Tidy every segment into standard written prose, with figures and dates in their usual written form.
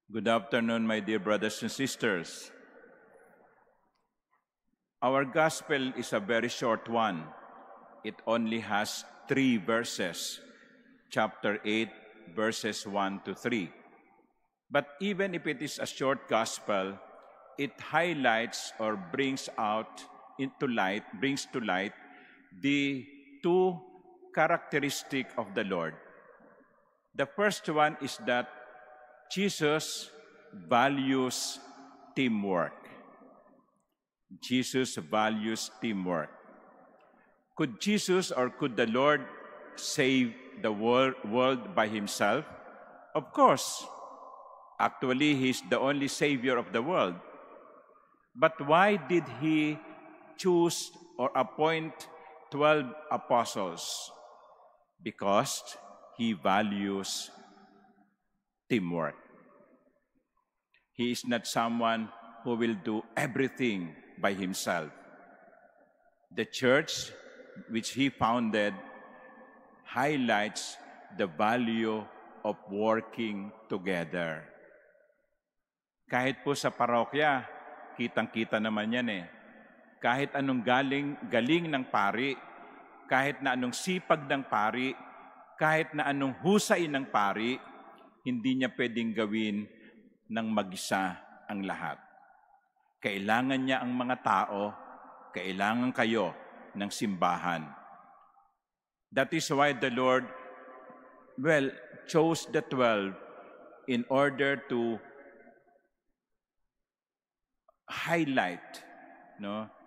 Good afternoon, my dear brothers and sisters. Our gospel is a very short one. It only has 3 verses, chapter 8, verses 1 to 3. But even if it is a short gospel, it highlights or brings to light the 2 characteristics of the Lord. The first one is that Jesus values teamwork. Jesus values teamwork. Could Jesus or could the Lord save the world by himself? Of course. Actually, he's the only Savior of the world. But why did he choose or appoint 12 apostles? Because he values teamwork. He is not someone who will do everything by himself. The church which he founded highlights the value of working together. Kahit po sa parokya, kitang-kita naman yan eh. Kahit anong galing ng pari, kahit na anong sipag ng pari, kahit na anong husay ng pari, hindi niya pwedeng gawin ng mag-isa ang lahat. Kailangan niya ang mga tao, kailangan kayo ng simbahan. That is why the Lord, chose the 12 in order to highlight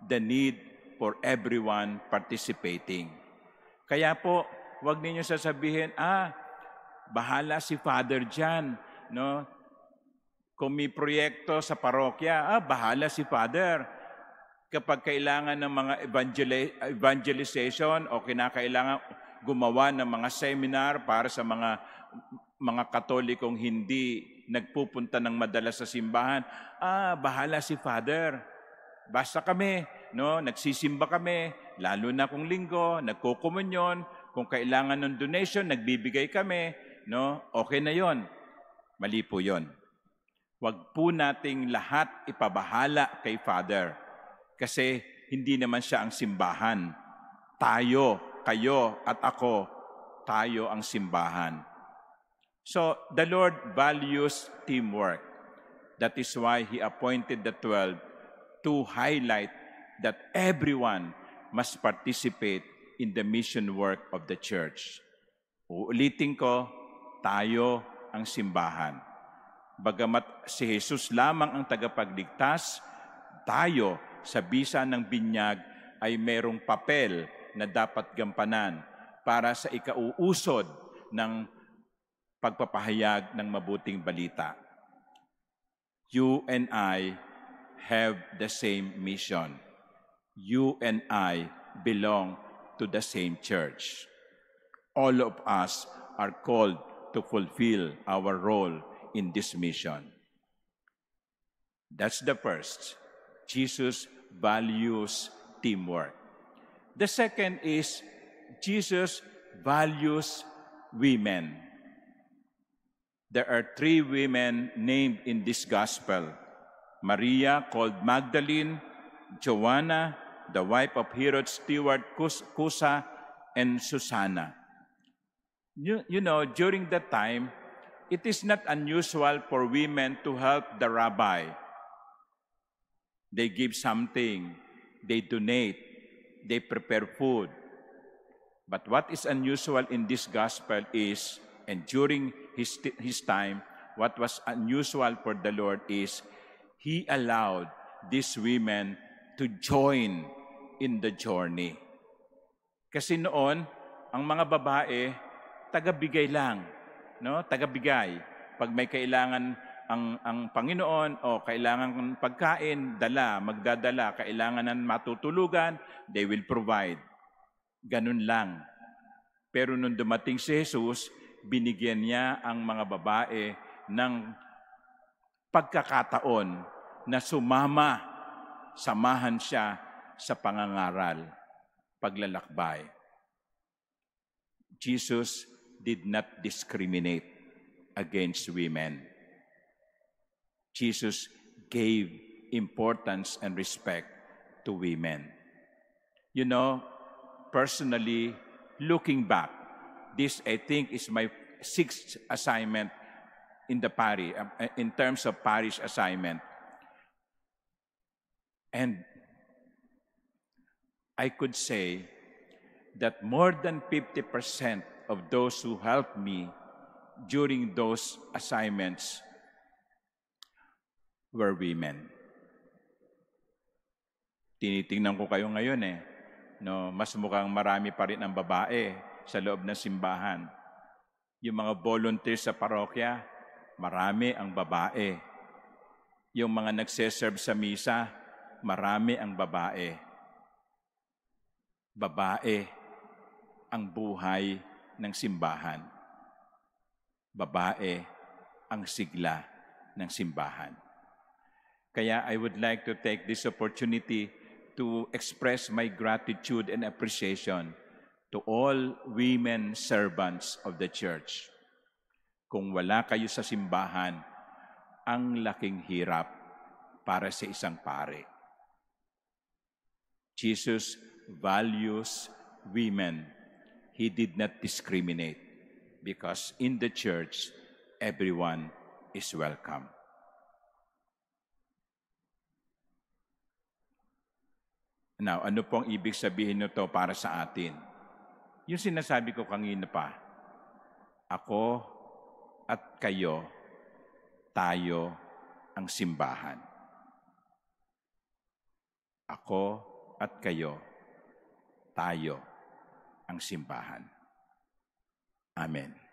the need for everyone participating. Kaya po, huwag ninyo sasabihin, bahala si Father dyan, Kung may proyekto sa parokya, bahala si Father. Kapag kailangan ng mga evangelization o kinakailangan gumawa ng mga seminar para sa mga Katolikong hindi nagpupunta ng madalas sa simbahan, bahala si Father. Basta kami, nagsisimba kami, lalo na kung linggo, nagkukomunyon, kung kailangan ng donation, nagbibigay kami, okay na yon. Mali po yon. Huwag po nating lahat ipabahala kay Father kasi hindi naman siya ang simbahan. Tayo, kayo at ako, tayo ang simbahan. So, the Lord values teamwork. That is why He appointed the 12 to highlight that everyone must participate in the mission work of the church. Uulitin ko, tayo ang simbahan. Bagamat si Jesus lamang ang tagapagligtas, tayo sa bisa ng binyag ay merong papel na dapat gampanan para sa ikauusod ng pagpapahayag ng mabuting balita. You and I have the same mission. You and I belong to the same church. All of us are called to fulfill our role in this mission. That's the first. Jesus values teamwork. The second is Jesus values women. There are 3 women named in this gospel. Maria, called Magdalene, Joanna, the wife of Herod's steward Cusa, and Susanna. During that time, it is not unusual for women to help the rabbi. They give something, they donate, they prepare food. But what is unusual in this gospel is, and during his time, what was unusual for the Lord is, He allowed these women to join in the journey. Kasi noon, ang mga babae, tagabigay lang. Tagabigay. Pag may kailangan ang Panginoon o kailangan ng pagkain, magdadala, kailangan ng matutulugan, they will provide. Ganun lang. Pero nung dumating si Jesus, binigyan niya ang mga babae ng pagkakataon na samahan siya sa pangangaral, paglalakbay. Jesus did not discriminate against women. Jesus gave importance and respect to women. You know, personally, looking back, this I think is my 6th assignment in the parish, in terms of parish assignment. And I could say that more than 50% of those who helped me during those assignments were women. Tinitingnan ko kayo ngayon no, mas mukhang marami pa rin ang babae sa loob ng simbahan. Yung mga volunteers sa parokya, marami ang babae. Yung mga nagseserve sa misa, marami ang babae. Babae ang buhay ng simbahan. Babae ang sigla ng simbahan. Kaya I would like to take this opportunity to express my gratitude and appreciation to all women servants of the church. Kung wala kayo sa simbahan, ang laking hirap para sa isang pare. Jesus values women. He did not discriminate because in the church, everyone is welcome. Now, ano pong ibig sabihin nito para sa atin? Yung sinasabi ko kanina pa, ako at kayo, tayo ang simbahan. Ako at kayo, tayo ang simbahan. Amen.